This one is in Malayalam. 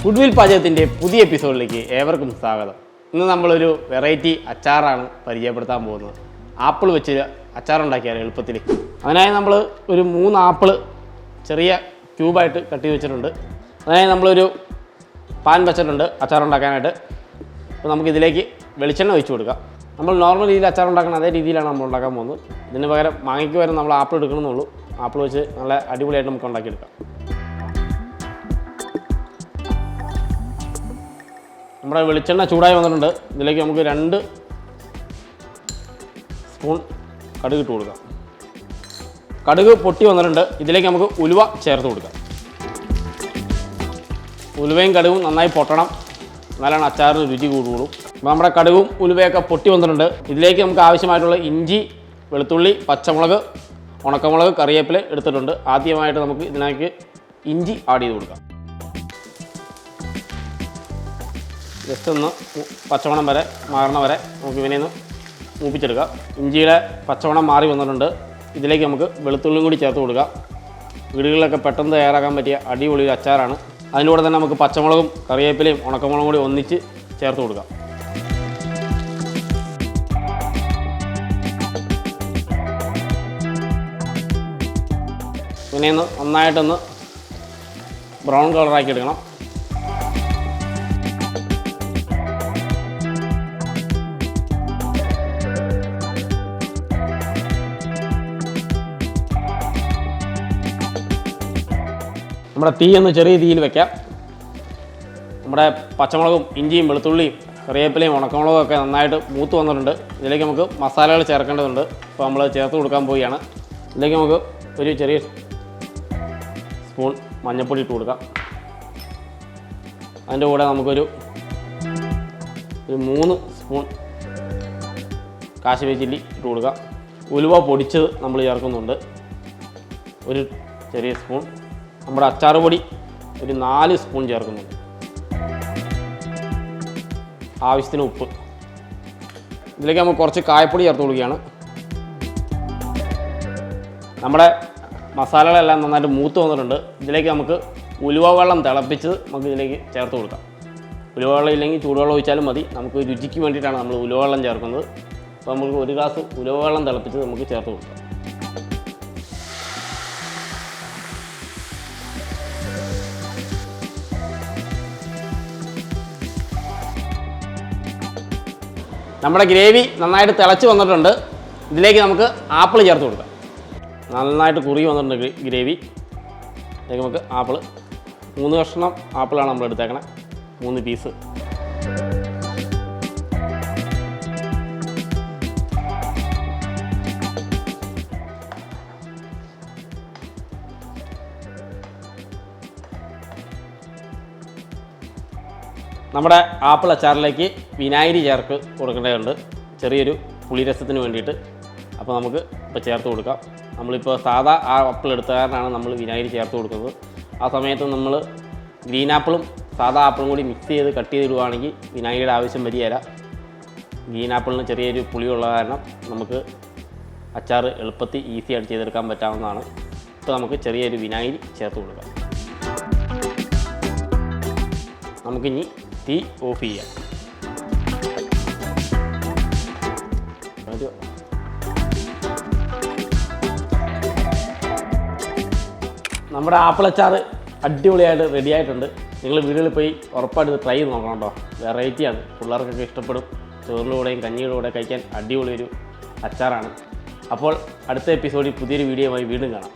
ഗുഡ്വിൽ പാചകത്തിൻ്റെ പുതിയ എപ്പിസോഡിലേക്ക് ഏവർക്കും സ്വാഗതം. ഇന്ന് നമ്മളൊരു വെറൈറ്റി അച്ചാറാണ് പരിചയപ്പെടുത്താൻ പോകുന്നത്. ആപ്പിൾ വെച്ച് അച്ചാറുണ്ടാക്കിയാൽ എളുപ്പത്തിൽ. അതിനായി നമ്മൾ ഒരു 3 ആപ്പിൾ ചെറിയ ക്യൂബായിട്ട് കട്ട് ചെയ്ത് വെച്ചിട്ടുണ്ട്. അതിനായി നമ്മളൊരു പാൻ വെച്ചിട്ടുണ്ട് അച്ചാറുണ്ടാക്കാനായിട്ട്. അപ്പോൾ നമുക്കിതിലേക്ക് വെളിച്ചെണ്ണ ഒഴിച്ച് കൊടുക്കാം. നമ്മൾ നോർമൽ രീതിയിൽ അച്ചാറുണ്ടാക്കണം അതേ രീതിയിലാണ് നമ്മൾ ഉണ്ടാക്കാൻ പോകുന്നത്. ഇതിന് പകരം മാങ്ങയ്ക്ക് പകരം നമ്മൾ ആപ്പിൾ എടുക്കണമെന്നുള്ളൂ. ആപ്പിൾ വെച്ച് നല്ല അടിപൊളിയായിട്ട് നമുക്ക് ഉണ്ടാക്കിയെടുക്കാം. നമ്മുടെ വെളിച്ചെണ്ണ ചൂടായി വന്നിട്ടുണ്ട്. ഇതിലേക്ക് നമുക്ക് 2 സ്പൂൺ കടുക് ഇട്ട് കൊടുക്കാം. കടുക് പൊട്ടി വന്നിട്ടുണ്ട്. ഇതിലേക്ക് നമുക്ക് ഉലുവ ചേർത്ത് കൊടുക്കാം. ഉലുവയും കടുകും നന്നായി പൊട്ടണം, എന്നാലാണ് അച്ചാറിന് രുചി കൂടുകയുള്ളൂ. അപ്പോൾ നമ്മുടെ കടുകും ഉലുവയൊക്കെ പൊട്ടി വന്നിട്ടുണ്ട്. ഇതിലേക്ക് നമുക്ക് ആവശ്യമായിട്ടുള്ള ഇഞ്ചി, വെളുത്തുള്ളി, പച്ചമുളക്, ഉണക്കമുളക്, കറിവേപ്പില എടുത്തിട്ടുണ്ട്. ആദ്യമായിട്ട് നമുക്ക് ഇതിനകത്ത് ഇഞ്ചി ആഡ് ചെയ്ത് കൊടുക്കാം. ജസ്റ്റ് ഒന്ന് പച്ചമണം വരെ മാറണ വരെ നമുക്ക് ഇവനെ ഒന്ന് മൂപ്പിച്ചെടുക്കാം. ഇഞ്ചിയുടെ പച്ചമണം മാറി വന്നിട്ടുണ്ട്. ഇതിലേക്ക് നമുക്ക് വെളുത്തുള്ളിയും കൂടി ചേർത്ത് കൊടുക്കാം. വീടുകളിലൊക്കെ പെട്ടെന്ന് തയ്യാറാക്കാൻ പറ്റിയ അടിപൊളി ഒരു അച്ചാറാണ്. അതിലൂടെ തന്നെ നമുക്ക് പച്ചമുളകും കറിവേപ്പിലയും ഉണക്കമുളകും കൂടി ഒന്നിച്ച് ചേർത്ത് കൊടുക്കാം. ഇങ്ങനെയൊന്ന് നന്നായിട്ടൊന്ന് ബ്രൗൺ കളറാക്കി എടുക്കണം. നമ്മുടെ തീ ഒന്ന് ചെറിയ തീയിൽ വയ്ക്കാം. നമ്മുടെ പച്ചമുളകും ഇഞ്ചിയും വെളുത്തുള്ളിയും കറിവേപ്പിലയും ഉണക്കമുളകും ഒക്കെ നന്നായിട്ട് മൂത്ത് വന്നിട്ടുണ്ട്. ഇതിലേക്ക് നമുക്ക് മസാലകൾ ചേർക്കേണ്ടതുണ്ട്. അപ്പോൾ നമ്മൾ ചേർത്ത് കൊടുക്കാൻ പോവുകയാണ്. ഇതിലേക്ക് നമുക്ക് ഒരു ചെറിയ സ്പൂൺ മഞ്ഞൾപ്പൊടി ഇട്ട് കൊടുക്കാം. അതിൻ്റെ കൂടെ നമുക്കൊരു 3 സ്പൂൺ കാശ്മീരി ചില്ലി ഇട്ട് കൊടുക്കാം. ഉലുവ പൊടിച്ചത് നമ്മൾ ചേർക്കുന്നുണ്ട്. ഒരു ചെറിയ സ്പൂൺ നമ്മുടെ അച്ചാർ പൊടി ഒരു 4 സ്പൂൺ ചേർക്കുന്നുണ്ട്. ആവശ്യത്തിന് ഉപ്പ്. ഇതിലേക്ക് നമുക്ക് കുറച്ച് കായപ്പൊടി ചേർത്ത് കൊടുക്കുകയാണ്. നമ്മുടെ മസാലകളെല്ലാം നന്നായിട്ട് മൂത്ത് വന്നിട്ടുണ്ട്. ഇതിലേക്ക് നമുക്ക് ഉലുവ വെള്ളം തിളപ്പിച്ച് നമുക്ക് ഇതിലേക്ക് ചേർത്ത് കൊടുക്കാം. ഉലുവ വെള്ളം ഇല്ലെങ്കിൽ ചൂടുവെള്ളം ഒഴിച്ചാലും മതി. നമുക്ക് രുചിക്ക് വേണ്ടിയിട്ടാണ് നമ്മൾ ഉലുവ വെള്ളം ചേർക്കുന്നത്. അപ്പോൾ നമുക്ക് 1 ഗ്ലാസ് ഉലുവ വെള്ളം തിളപ്പിച്ച് നമുക്ക് ചേർത്ത് കൊടുക്കാം. നമ്മുടെ ഗ്രേവി നന്നായിട്ട് തിളച്ച് വന്നിട്ടുണ്ട്. ഇതിലേക്ക് നമുക്ക് ആപ്പിൾ ചേർത്ത് കൊടുക്കാം. നന്നായിട്ട് കുറുകി വന്നിട്ടുണ്ട് ഗ്രേവി. ഇതിലേക്ക് നമുക്ക് ആപ്പിൾ 3 കഷ്ണം ആപ്പിളാണ് നമ്മൾ എടുത്തേക്കണേ. 3 പീസ്. നമ്മുടെ ആപ്പിൾ അച്ചാറിലേക്ക് വിനാഗിരി ചേർത്ത് കൊടുക്കേണ്ടതുണ്ട്, ചെറിയൊരു പുളിരസത്തിന് വേണ്ടിയിട്ട്. അപ്പോൾ നമുക്ക് ഇപ്പോൾ ചേർത്ത് കൊടുക്കാം. നമ്മളിപ്പോൾ സാധാ ആപ്പിൾ എടുത്ത കാരണമാണ് നമ്മൾ വിനാഗിരി ചേർത്ത് കൊടുക്കുന്നത്. ആ സമയത്ത് നമ്മൾ ഗ്രീൻ ആപ്പിളും സാധാ ആപ്പിളും കൂടി മിക്സ് ചെയ്ത് കട്ട് ചെയ്തിടുകയാണെങ്കിൽ വിനാഗിരിയുടെ ആവശ്യം വരികയില്ല. ഗ്രീൻ ആപ്പിളിന് ചെറിയൊരു പുളിയുള്ള കാരണം നമുക്ക് അച്ചാർ എളുപ്പത്തിൽ ഈസി ആയിട്ട് ചെയ്തെടുക്കാൻ പറ്റാവുന്നതാണ്. ഇപ്പോൾ നമുക്ക് ചെറിയൊരു വിനാഗിരി ചേർത്ത് കൊടുക്കാം. നമുക്കിനി തീ ഓഫ് ചെയ്യാം. നമ്മുടെ ആപ്പിൾ അച്ചാർ അടിപൊളിയായിട്ട് റെഡി ആയിട്ടുണ്ട്. നിങ്ങൾ വീടുകളിൽ പോയി ഉറപ്പായിട്ട് ട്രൈ ചെയ്ത് നോക്കണം കേട്ടോ. വെറൈറ്റിയാണ്, പിള്ളേർക്കൊക്കെ ഇഷ്ടപ്പെടും. ചോറിൻ്റെ കൂടെയും കഞ്ഞിയുടെ കൂടെ കഴിക്കാൻ അടിപൊളിയൊരു അച്ചാറാണ്. അപ്പോൾ അടുത്ത എപ്പിസോഡിൽ പുതിയൊരു വീഡിയോയുമായി വീണ്ടും കാണാം.